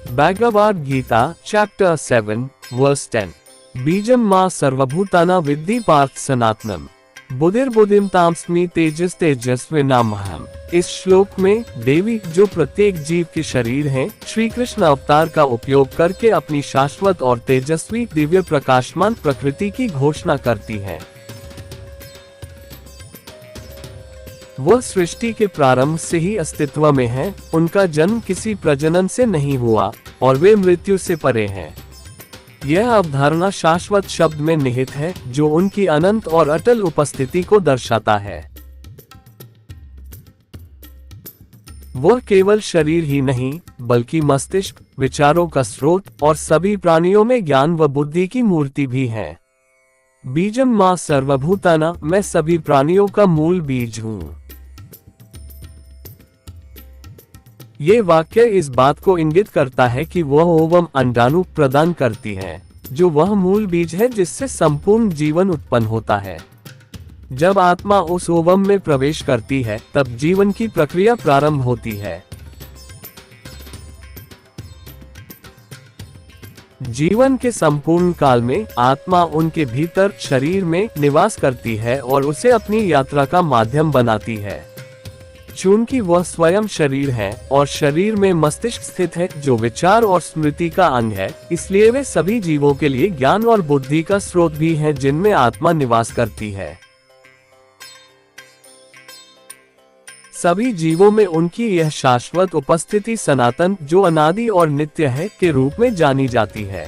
Bhagavad Gita chapter 7 verse 10। बीजम मां सर्वभूताना विद्धि पार्थ सनातनम बुद्धिर्बुद्धिम तामस्मि तेजस तेजस्विनामहम्। इस श्लोक में देवी, जो प्रत्येक जीव के शरीर है, श्री कृष्ण अवतार का उपयोग करके अपनी शाश्वत और तेजस्वी दिव्य प्रकाशमान प्रकृति की घोषणा करती है। वह सृष्टि के प्रारंभ से ही अस्तित्व में है, उनका जन्म किसी प्रजनन से नहीं हुआ और वे मृत्यु से परे हैं। यह अवधारणा शाश्वत शब्द में निहित है, जो उनकी अनंत और अटल उपस्थिति को दर्शाता है। वह केवल शरीर ही नहीं, बल्कि मस्तिष्क, विचारों का स्रोत और सभी प्राणियों में ज्ञान व बुद्धि की मूर्ति भी है। बीजम मां सर्वभूताना, मैं सभी प्राणियों का मूल बीज हूँ। ये वाक्य इस बात को इंगित करता है कि वह ओवम अंडाणु प्रदान करती है, जो वह मूल बीज है जिससे संपूर्ण जीवन उत्पन्न होता है। जब आत्मा उस ओवम में प्रवेश करती है, तब जीवन की प्रक्रिया प्रारंभ होती है। जीवन के संपूर्ण काल में आत्मा उनके भीतर शरीर में निवास करती है और उसे अपनी यात्रा का माध्यम बनाती है। चूंकि वह स्वयं शरीर है और शरीर में मस्तिष्क स्थित है, जो विचार और स्मृति का अंग है, इसलिए वे सभी जीवों के लिए ज्ञान और बुद्धि का स्रोत भी हैं, जिनमें आत्मा निवास करती है। सभी जीवों में उनकी यह शाश्वत उपस्थिति सनातन, जो अनादि और नित्य है, के रूप में जानी जाती है।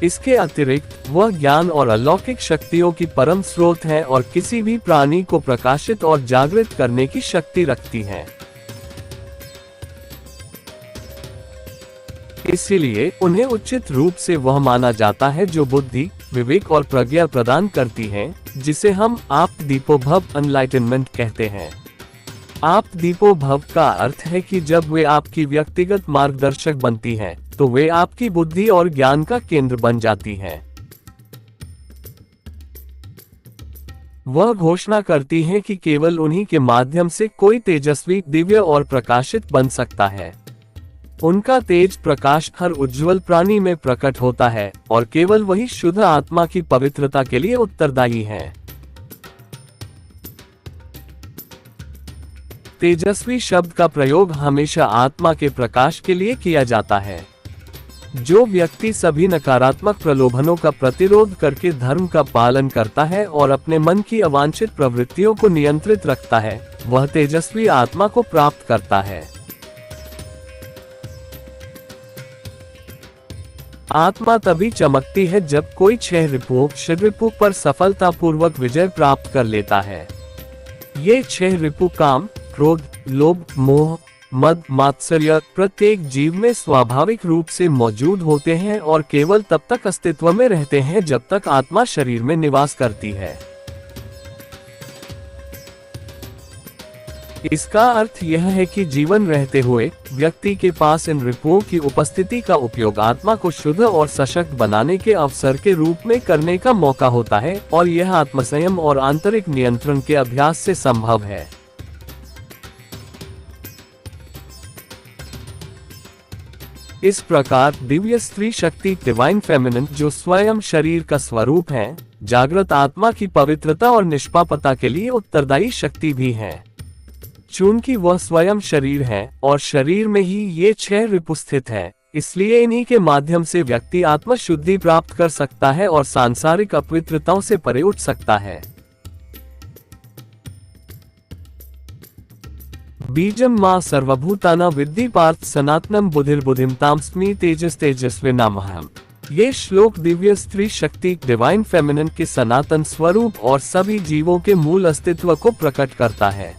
इसके अतिरिक्त वह ज्ञान और अलौकिक शक्तियों की परम स्रोत है और किसी भी प्राणी को प्रकाशित और जागृत करने की शक्ति रखती है। इसीलिए उन्हें उचित रूप से वह माना जाता है जो बुद्धि, विवेक और प्रज्ञा प्रदान करती है, जिसे हम आप दीपोभव एनलाइटनमेंट कहते हैं। आप दीपोभव का अर्थ है कि जब वे आपकी व्यक्तिगत मार्गदर्शक बनती हैं, तो वे आपकी बुद्धि और ज्ञान का केंद्र बन जाती हैं। वह घोषणा करती हैं कि केवल उन्हीं के माध्यम से कोई तेजस्वी, दिव्य और प्रकाशित बन सकता है। उनका तेज प्रकाश हर उज्जवल प्राणी में प्रकट होता है और केवल वही शुद्ध आत्मा की पवित्रता के लिए उत्तरदायी है। तेजस्वी शब्द का प्रयोग हमेशा आत्मा के प्रकाश के लिए किया जाता है। जो व्यक्ति सभी नकारात्मक प्रलोभनों का प्रतिरोध करके धर्म का पालन करता है और अपने मन की अवांछित प्रवृत्तियों को नियंत्रित रखता है, वह तेजस्वी आत्मा को प्राप्त करता है। आत्मा तभी चमकती है जब कोई 6 रिपु पर सफलतापूर्वक विजय प्राप्त कर लेता है। ये 6 रिपु काम, क्रोध, लोभ, मोह, मद, मात्सर्य प्रत्येक जीव में स्वाभाविक रूप से मौजूद होते हैं और केवल तब तक अस्तित्व में रहते हैं जब तक आत्मा शरीर में निवास करती है। इसका अर्थ यह है कि जीवन रहते हुए व्यक्ति के पास इन रिपुओं की उपस्थिति का उपयोग आत्मा को शुद्ध और सशक्त बनाने के अवसर के रूप में करने का मौका होता है, और यह आत्मसंयम और आंतरिक नियंत्रण के अभ्यास से संभव है। इस प्रकार दिव्य स्त्री शक्ति, डिवाइन फेमिनिन, जो स्वयं शरीर का स्वरूप है, जागृत आत्मा की पवित्रता और निष्पापता के लिए उत्तरदायी शक्ति भी है। चूंकि वह स्वयं शरीर है और शरीर में ही ये 6 रिपु स्थित है, इसलिए इन्हीं के माध्यम से व्यक्ति आत्म शुद्धि प्राप्त कर सकता है और सांसारिक अपवित्रताओं से परे उठ सकता है। बीजम मां सर्वभूताना विद्धि पार्थ सनातनम बुद्धिर्बुद्धिम तामस्मि तेजस तेजस्विनामहम्। ये श्लोक दिव्य स्त्री शक्ति, डिवाइन फेमिनिन के सनातन स्वरूप और सभी जीवों के मूल अस्तित्व को प्रकट करता है।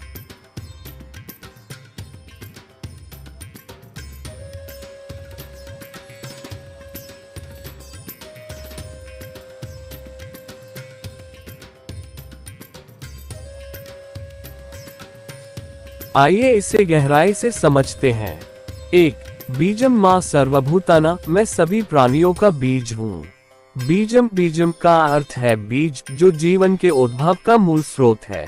आइए इसे गहराई से समझते हैं। 1. बीजम मां सर्वभूताना, मैं सभी प्राणियों का बीज हूँ। बीजम का अर्थ है बीज, जो जीवन के उद्भव का मूल स्रोत है।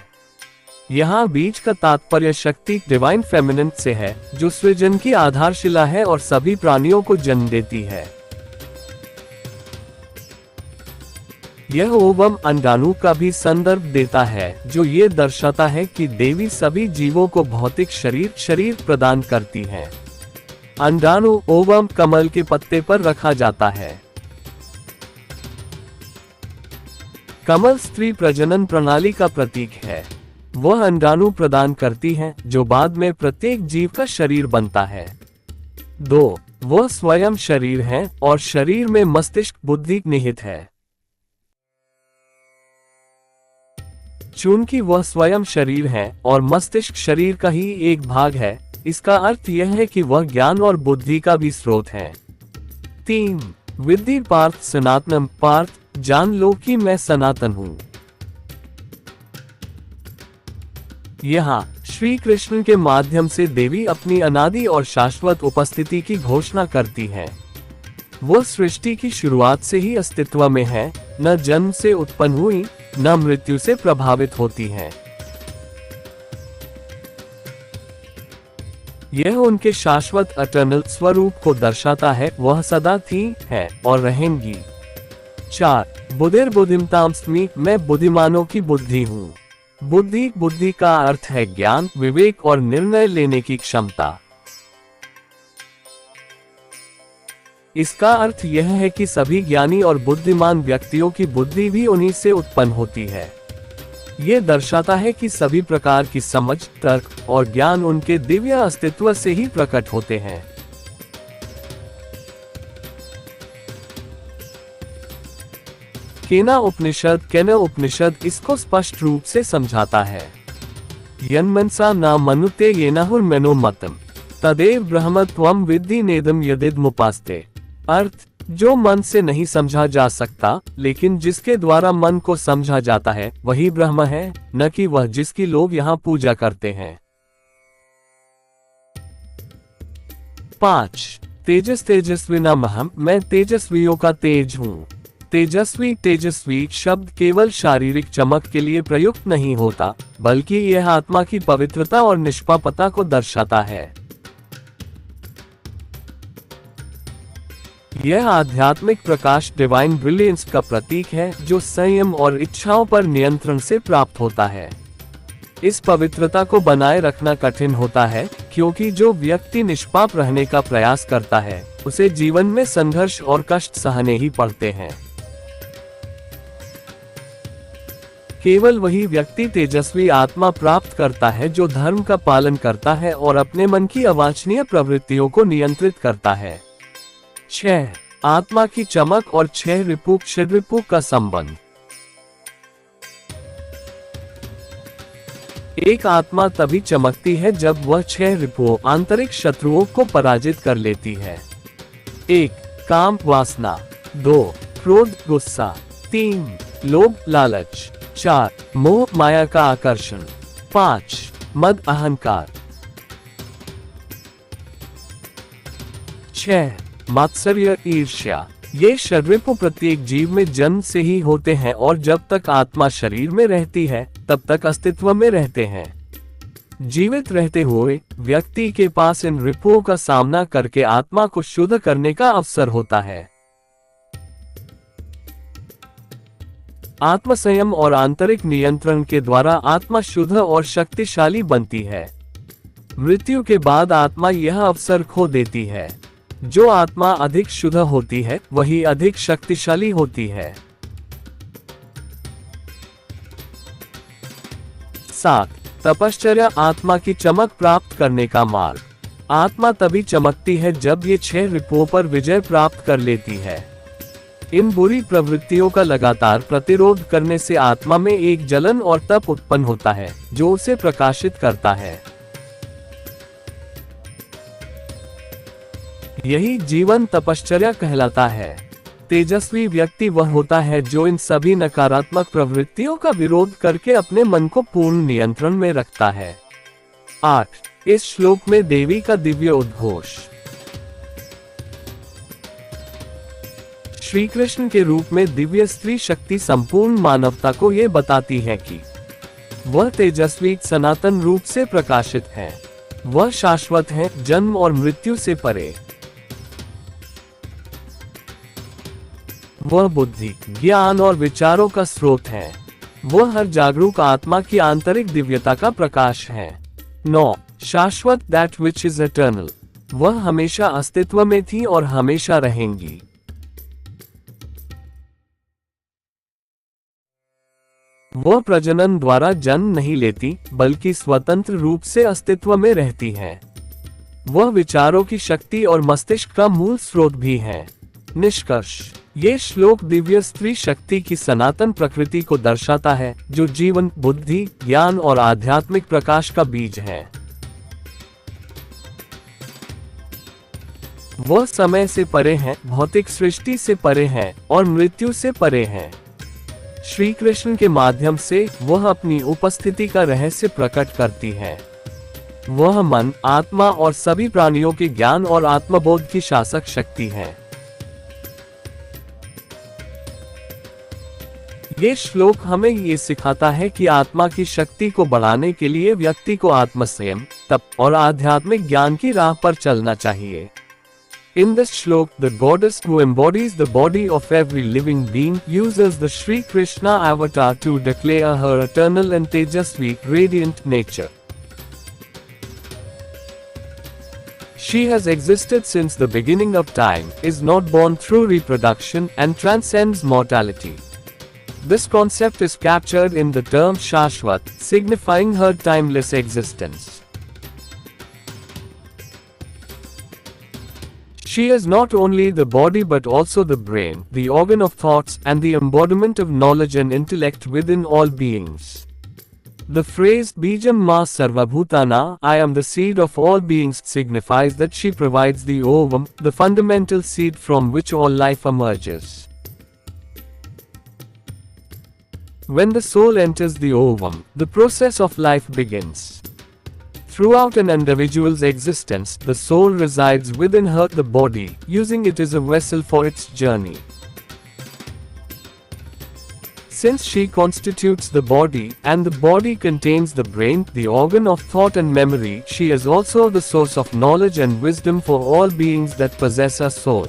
यहाँ बीज का तात्पर्य शक्ति डिवाइन फेमिनिन से है, जो सृजन की आधारशिला है और सभी प्राणियों को जन्म देती है। यह ओवम अंडाणु का भी संदर्भ देता है, जो ये दर्शाता है कि देवी सभी जीवों को भौतिक शरीर प्रदान करती है। अंडाणु ओवम कमल के पत्ते पर रखा जाता है। कमल स्त्री प्रजनन प्रणाली का प्रतीक है। वह अंडाणु प्रदान करती है, जो बाद में प्रत्येक जीव का शरीर बनता है। 2. वह स्वयं शरीर है और शरीर में मस्तिष्क बुद्धि निहित है। चूंकि वह स्वयं शरीर है और मस्तिष्क शरीर का ही एक भाग है, इसका अर्थ यह है कि वह ज्ञान और बुद्धि का भी स्रोत है। 3. विद्धि पार्थ सनातनम, पार्थ जान लो कि मैं सनातन हूँ। यहाँ श्री कृष्ण के माध्यम से देवी अपनी अनादि और शाश्वत उपस्थिति की घोषणा करती है। वो सृष्टि की शुरुआत से ही अस्तित्व में है, न जन्म से उत्पन्न हुई, न मृत्यु से प्रभावित होती है। यह उनके शाश्वत अटर्नल स्वरूप को दर्शाता है। वह सदा थी, है और रहेंगी। 4. बुद्धिर बुद्धिमतामस्मि, मैं बुद्धिमानों की बुद्धि हूँ। बुद्धि का अर्थ है ज्ञान, विवेक और निर्णय लेने की क्षमता। इसका अर्थ यह है कि सभी ज्ञानी और बुद्धिमान व्यक्तियों की बुद्धि भी उन्हीं से उत्पन्न होती है। ये दर्शाता है कि सभी प्रकार की समझ, तर्क और ज्ञान उनके दिव्य अस्तित्व से ही प्रकट होते हैं। केना उपनिषद इसको स्पष्ट रूप से समझाता है। यन्मनसा न मनुते येनाहुर्मनो मतम तदेव ब्रह्म त्वं विद्धि नेदम यदिदमुपास्ते। अर्थ, जो मन से नहीं समझा जा सकता, लेकिन जिसके द्वारा मन को समझा जाता है, वही ब्रह्म है, न कि वह जिसकी लोग यहाँ पूजा करते हैं। 5. तेजस्विनामहम, मैं तेजस्वियों का तेज हूँ। तेजस्वी शब्द केवल शारीरिक चमक के लिए प्रयुक्त नहीं होता, बल्कि यह आत्मा की पवित्रता और निष्पापता को दर्शाता है। यह आध्यात्मिक प्रकाश डिवाइन ब्रिलियंस का प्रतीक है, जो संयम और इच्छाओं पर नियंत्रण से प्राप्त होता है। इस पवित्रता को बनाए रखना कठिन होता है, क्योंकि जो व्यक्ति निष्पाप रहने का प्रयास करता है, उसे जीवन में संघर्ष और कष्ट सहने ही पड़ते हैं। केवल वही व्यक्ति तेजस्वी आत्मा प्राप्त करता है जो धर्म का पालन करता है और अपने मन की अवांछनीय प्रवृत्तियों को नियंत्रित करता है। 6. आत्मा की चमक और 6 रिपु का संबंध। एक आत्मा तभी चमकती है जब वह 6 रिपुओं आंतरिक शत्रुओं को पराजित कर लेती है। 1. काम वासना। 2. क्रोध गुस्सा। 3. लोभ लालच। 4. मोह माया का आकर्षण। 5. मद अहंकार। 6. मात्सर्य ईर्ष्या। ये षड्रिपु प्रत्येक जीव में जन्म से ही होते हैं और जब तक आत्मा शरीर में रहती है, तब तक अस्तित्व में रहते हैं। जीवित रहते हुए व्यक्ति के पास इन रिपुओं का सामना करके आत्मा को शुद्ध करने का अवसर होता है। आत्मसंयम और आंतरिक नियंत्रण के द्वारा आत्मा शुद्ध और शक्तिशाली बनती है। मृत्यु के बाद आत्मा यह अवसर खो देती है। जो आत्मा अधिक शुद्ध होती है, वही अधिक शक्तिशाली होती है। 7. तपश्चर्या आत्मा की चमक प्राप्त करने का मार्ग। आत्मा तभी चमकती है जब ये 6 रिपुओं पर विजय प्राप्त कर लेती है। इन बुरी प्रवृत्तियों का लगातार प्रतिरोध करने से आत्मा में एक जलन और तप उत्पन्न होता है, जो उसे प्रकाशित करता है। यही जीवन तपश्चर्या कहलाता है। तेजस्वी व्यक्ति वह होता है जो इन सभी नकारात्मक प्रवृत्तियों का विरोध करके अपने मन को पूर्ण नियंत्रण में रखता है। 8. इस श्लोक में देवी का दिव्य उद्घोष। श्री कृष्ण के रूप में दिव्य स्त्री शक्ति संपूर्ण मानवता को ये बताती है कि वह तेजस्वी सनातन रूप से प्रकाशित है। वह शाश्वत है, जन्म और मृत्यु से परे। वह बुद्धि, ज्ञान और विचारों का स्रोत है। वह हर जागरूक आत्मा की आंतरिक दिव्यता का प्रकाश है। 9. शाश्वत, दैट विच इज एटर्नल। वह हमेशा अस्तित्व में थी और हमेशा रहेंगी। वह प्रजनन द्वारा जन्म नहीं लेती, बल्कि स्वतंत्र रूप से अस्तित्व में रहती है। वह विचारों की शक्ति और मस्तिष्क का मूल स्रोत भी है। निष्कर्ष, ये श्लोक दिव्य स्त्री शक्ति की सनातन प्रकृति को दर्शाता है, जो जीवन, बुद्धि, ज्ञान और आध्यात्मिक प्रकाश का बीज है। वह समय से परे है, भौतिक सृष्टि से परे है और मृत्यु से परे है। श्री कृष्ण के माध्यम से वह अपनी उपस्थिति का रहस्य प्रकट करती है। वह मन, आत्मा और सभी प्राणियों के ज्ञान और आत्मबोध की शासक शक्ति है। ये श्लोक हमें ये सिखाता है कि आत्मा की शक्ति को बढ़ाने के लिए व्यक्ति को आत्मसंयम, तप और आध्यात्मिक ज्ञान की राह पर चलना चाहिए। In this shlok, the goddess who embodies the body of every living being uses the Sri Krishna avatar to declare her eternal and Tejasvi, radiant nature. She has existed since the beginning of time, is not born through reproduction, and transcends mortality. This concept is captured in the term Shashvat, signifying her timeless existence. She is not only the body but also the brain, the organ of thoughts, and the embodiment of knowledge and intellect within all beings. The phrase Bijam Ma Sarvabhutana, I am the seed of all beings, signifies that she provides the ovum, the fundamental seed from which all life emerges. When the soul enters the ovum, the process of life begins. Throughout an individual's existence, the soul resides within her, the body, using it as a vessel for its journey. Since she constitutes the body, and the body contains the brain, the organ of thought and memory, she is also the source of knowledge and wisdom for all beings that possess a soul.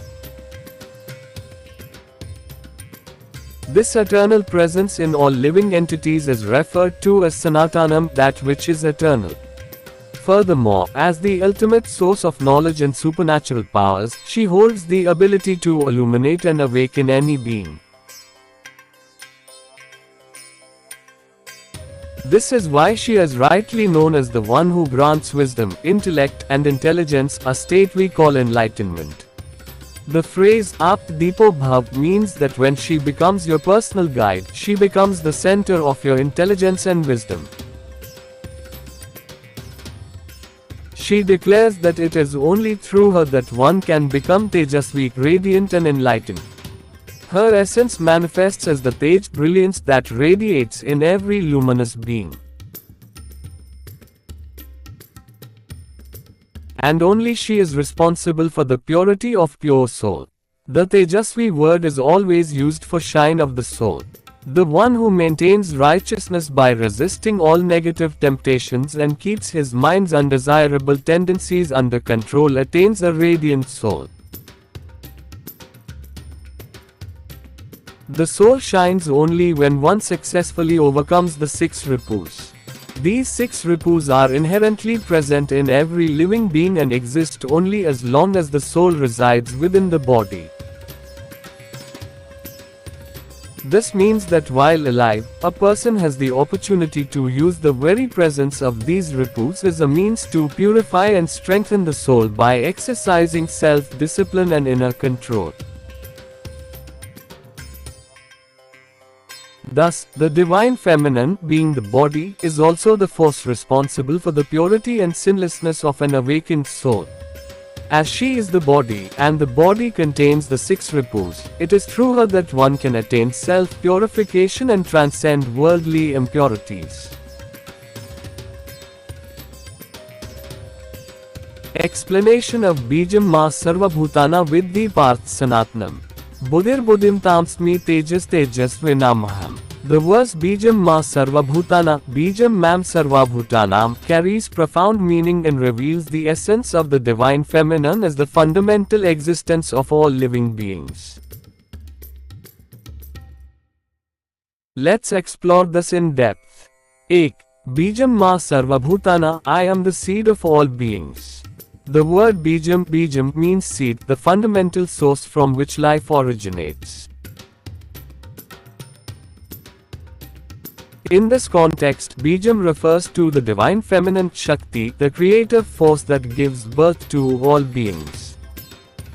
This eternal presence in all living entities is referred to as Sanatanam, that which is eternal. Furthermore, as the ultimate source of knowledge and supernatural powers, she holds the ability to illuminate and awaken any being. This is why she is rightly known as the one who grants wisdom, intellect, and intelligence, a state we call enlightenment. The phrase Apt Deepo Bhav means that when she becomes your personal guide, she becomes the center of your intelligence and wisdom. She declares that it is only through her that one can become Tejasvi, radiant and enlightened. Her essence manifests as the Tej brilliance that radiates in every luminous being. And only she is responsible for the purity of pure soul. The Tejasvi word is always used for shine of the soul. The one who maintains righteousness by resisting all negative temptations and keeps his mind's undesirable tendencies under control attains a radiant soul. The soul shines only when one successfully overcomes the 6 ripus. These 6 ripus are inherently present in every living being and exist only as long as the soul resides within the body. This means that while alive, a person has the opportunity to use the very presence of these ripus as a means to purify and strengthen the soul by exercising self-discipline and inner control. Thus, the Divine Feminine, being the body, is also the force responsible for the purity and sinlessness of an awakened soul. As she is the body, and the body contains the 6 ripus, it is through her that one can attain self-purification and transcend worldly impurities. Explanation of Bijam Ma Sarvabhutana Vidhi Parth Sanatanam. Buddhir Buddhim Tamsmi Tejas Tejasvinamaham. The verse Bijam Ma Sarvabhutana, Bijam Mam Sarvabhutanam carries profound meaning and reveals the essence of the divine feminine as the fundamental existence of all living beings. Let's explore this in depth. 1. Bijam Ma Sarvabhutana, I am the seed of all beings. The word Bijam means seed, the fundamental source from which life originates. In this context, Bijam refers to the divine feminine Shakti, the creative force that gives birth to all beings.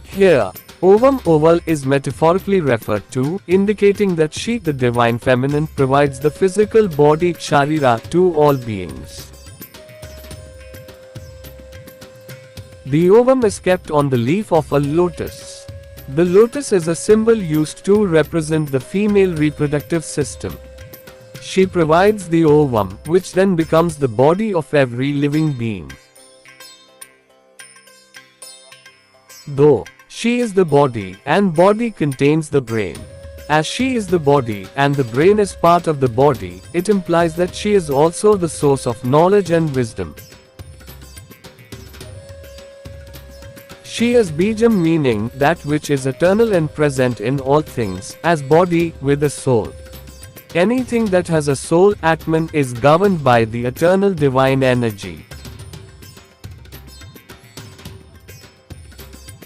Here, oval is metaphorically referred to, indicating that she, the divine feminine, provides the physical body Sharira to all beings. The ovum is kept on the leaf of a lotus. The lotus is a symbol used to represent the female reproductive system. She provides the ovum, which then becomes the body of every living being. Though she is the body, and body contains the brain. As she is the body, and the brain is part of the body, it implies that she is also the source of knowledge and wisdom. She is Bijam, meaning that which is eternal and present in all things, as body with a soul. Anything that has a soul, Atman, is governed by the eternal divine energy.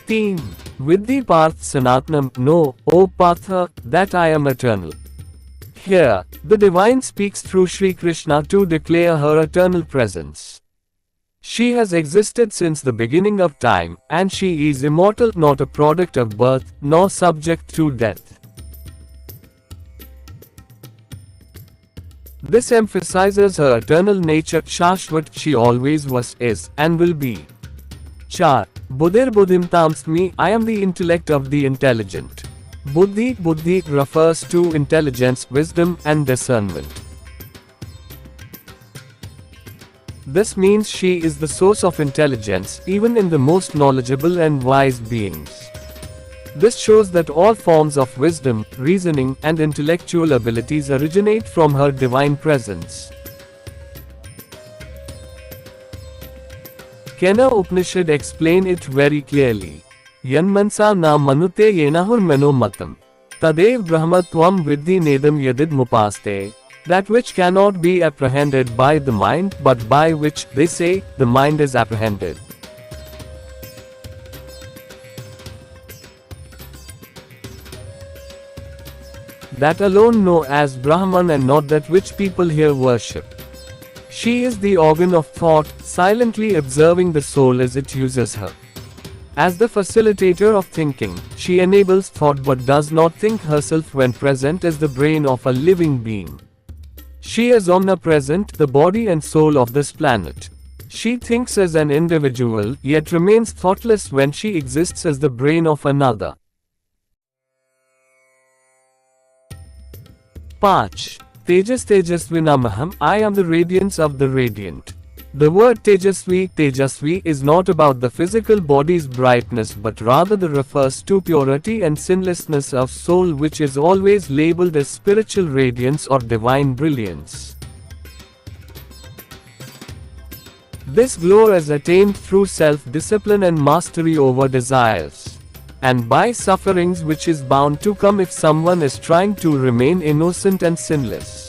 Theme: Vidhi Parth Sanatnam, know, O Partha, that I am eternal. Here, the divine speaks through Sri Krishna to declare her eternal presence. She has existed since the beginning of time, and she is immortal, not a product of birth, nor subject to death. This emphasizes her eternal nature, Shashvat, she always was, is, and will be. 4. Buddhir Buddhim Tamsmi, I am the intellect of the intelligent. Buddhi refers to intelligence, wisdom, and discernment. This means she is the source of intelligence, even in the most knowledgeable and wise beings. This shows that all forms of wisdom, reasoning, and intellectual abilities originate from her divine presence. Kena Upanishad explain it very clearly. Yanmansa na manute yenahur meno matam. Tadev brahmatvam vidhi nedam yadid mupaste. That which cannot be apprehended by the mind, but by which, they say, the mind is apprehended. That alone know as Brahman, and not that which people here worship. She is the organ of thought, silently observing the soul as it uses her. As the facilitator of thinking, she enables thought but does not think herself when present as the brain of a living being. She is omnipresent, the body and soul of this planet. She thinks as an individual, yet remains thoughtless when she exists as the brain of another. 5. Tejas Tejasvinamaham, I am the radiance of the radiant. The word Tejasvi is not about the physical body's brightness, but rather refers to purity and sinlessness of soul, which is always labeled as spiritual radiance or divine brilliance. This glow is attained through self-discipline and mastery over desires, and by sufferings which is bound to come if someone is trying to remain innocent and sinless.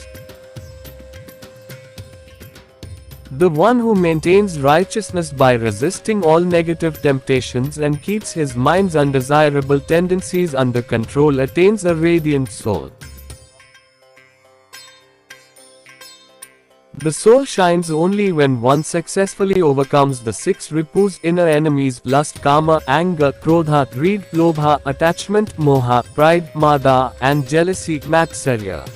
The one who maintains righteousness by resisting all negative temptations and keeps his mind's undesirable tendencies under control attains a radiant soul. The soul shines only when one successfully overcomes the 6 ripus, inner enemies: lust, kama, anger, krodha, greed, lobha, attachment, moha, pride, mada, and jealousy, matsarya.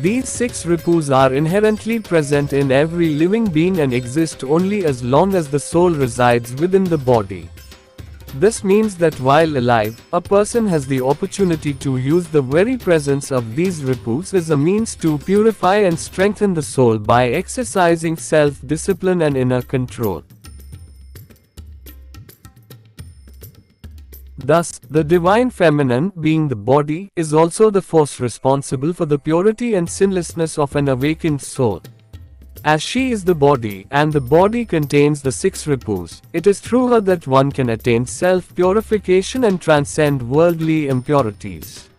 These 6 ripus are inherently present in every living being and exist only as long as the soul resides within the body. This means that while alive, a person has the opportunity to use the very presence of these ripus as a means to purify and strengthen the soul by exercising self-discipline and inner control. Thus, the divine feminine, being the body, is also the force responsible for the purity and sinlessness of an awakened soul. As she is the body, and the body contains the six ripus, it is through her that one can attain self-purification and transcend worldly impurities.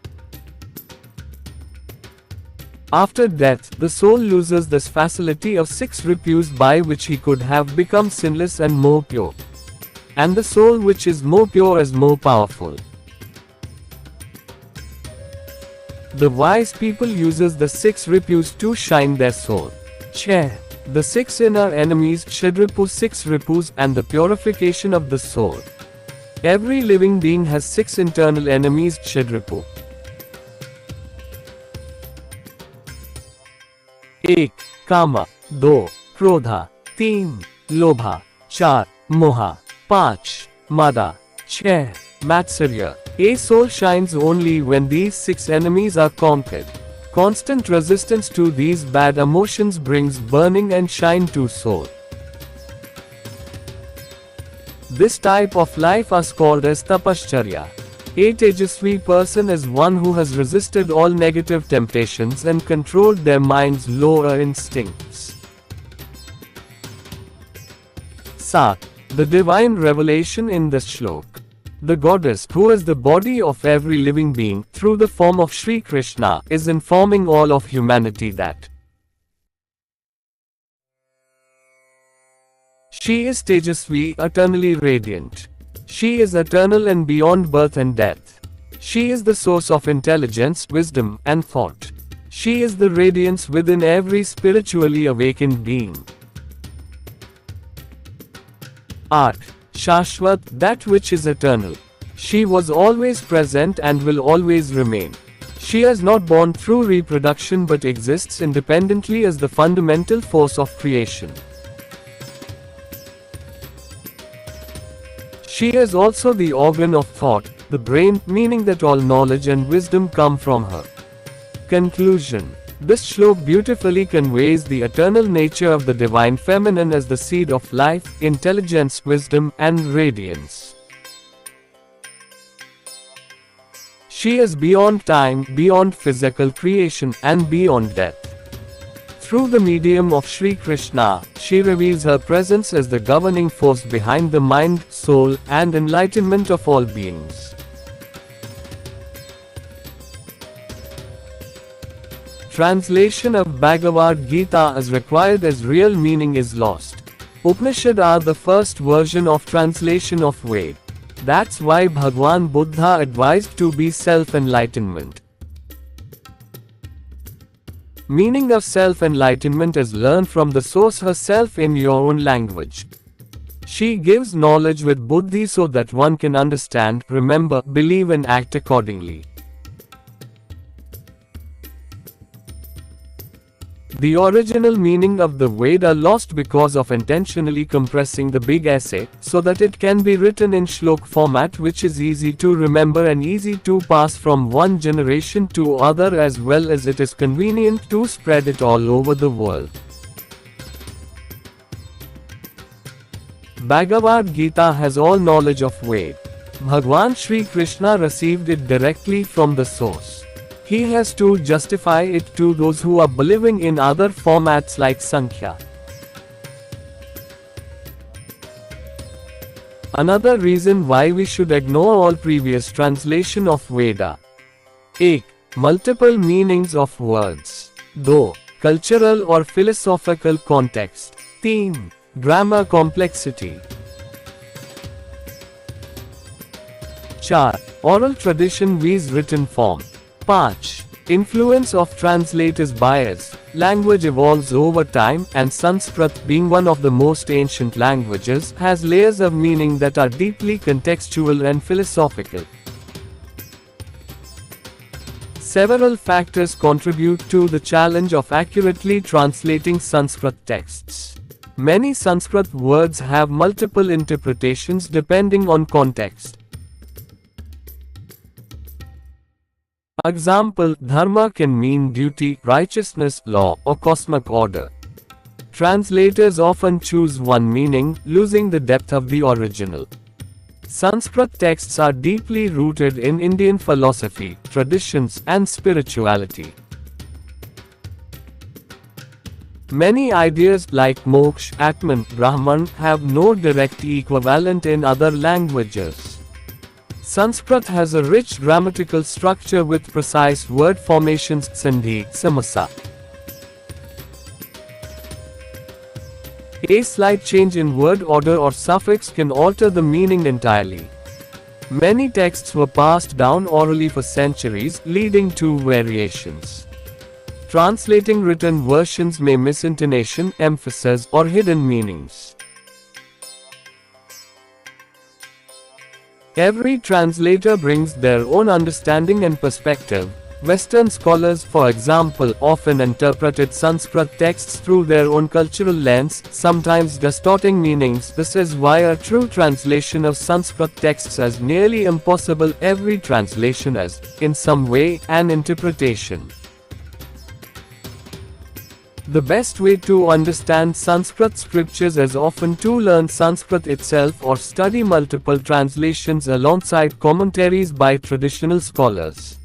After death, the soul loses this facility of six ripus by which he could have become sinless and more pure. And the soul which is more pure is more powerful. The wise people uses the six ripus to shine their soul. Chair. The six inner enemies Shidripu, six ripus, and the purification of the soul. Every living being has six internal enemies Shidripu. 1. Kama 2. Krodha 3. Lobha 4. Moha 5. Mada 6. Matsarya. A soul shines only when these six enemies are conquered. Constant resistance to these bad emotions brings burning and shine to soul. This type of life is called as tapascharya. A Tejasvi person is one who has resisted all negative temptations and controlled their mind's lower instincts. Sat. The divine revelation in this shlok. The goddess, who is the body of every living being, through the form of Sri Krishna, is informing all of humanity that she is Tejasvi, eternally radiant. She is eternal and beyond birth and death. She is the source of intelligence, wisdom, and thought. She is the radiance within every spiritually awakened being. Art. Shashwat, that which is eternal. She was always present and will always remain. She is not born through reproduction but exists independently as the fundamental force of creation. She is also the organ of thought, the brain, meaning that all knowledge and wisdom come from her. Conclusion. This shlok beautifully conveys the eternal nature of the divine feminine as the seed of life, intelligence, wisdom, and radiance. She is beyond time, beyond physical creation, and beyond death. Through the medium of Sri Krishna, she reveals her presence as the governing force behind the mind, soul, and enlightenment of all beings. Translation of Bhagavad Gita is required as real meaning is lost. Upanishad are the first version of translation of Ved. That's why Bhagwan Buddha advised to be self-enlightenment. Meaning of self-enlightenment is learn from the source herself in your own language. She gives knowledge with buddhi so that one can understand, remember, believe and act accordingly. The original meaning of the Veda lost because of intentionally compressing the big essay, so that it can be written in shlok format which is easy to remember and easy to pass from one generation to other as well as it is convenient to spread it all over the world. Bhagavad Gita has all knowledge of Ved. Bhagwan Sri Krishna received it directly from the source. He has to justify it to those who are believing in other formats like Sankhya. Another reason why we should ignore all previous translation of Veda. 1. Multiple meanings of words. 2. Cultural or philosophical context. 3. Grammar complexity. 4. Oral tradition vs written form. 5. Influence of translators' bias. Language evolves over time, and Sanskrit, being one of the most ancient languages, has layers of meaning that are deeply contextual and philosophical. Several factors contribute to the challenge of accurately translating Sanskrit texts. Many Sanskrit words have multiple interpretations depending on context. Example, dharma can mean duty, righteousness, law, or cosmic order. Translators often choose one meaning, losing the depth of the original. Sanskrit texts are deeply rooted in Indian philosophy, traditions, and spirituality. Many ideas like moksha, Atman, Brahman have no direct equivalent in other languages. Sanskrit has a rich grammatical structure with precise word formations, sandhi, samasa. A slight change in word order or suffix can alter the meaning entirely. Many texts were passed down orally for centuries, leading to variations. Translating written versions may miss intonation, emphasis, or hidden meanings. Every translator brings their own understanding and perspective. Western scholars, for example, often interpreted Sanskrit texts through their own cultural lens, sometimes distorting meanings. This is why a true translation of Sanskrit texts is nearly impossible. Every translation is, in some way, an interpretation. The best way to understand Sanskrit scriptures is often to learn Sanskrit itself or study multiple translations alongside commentaries by traditional scholars.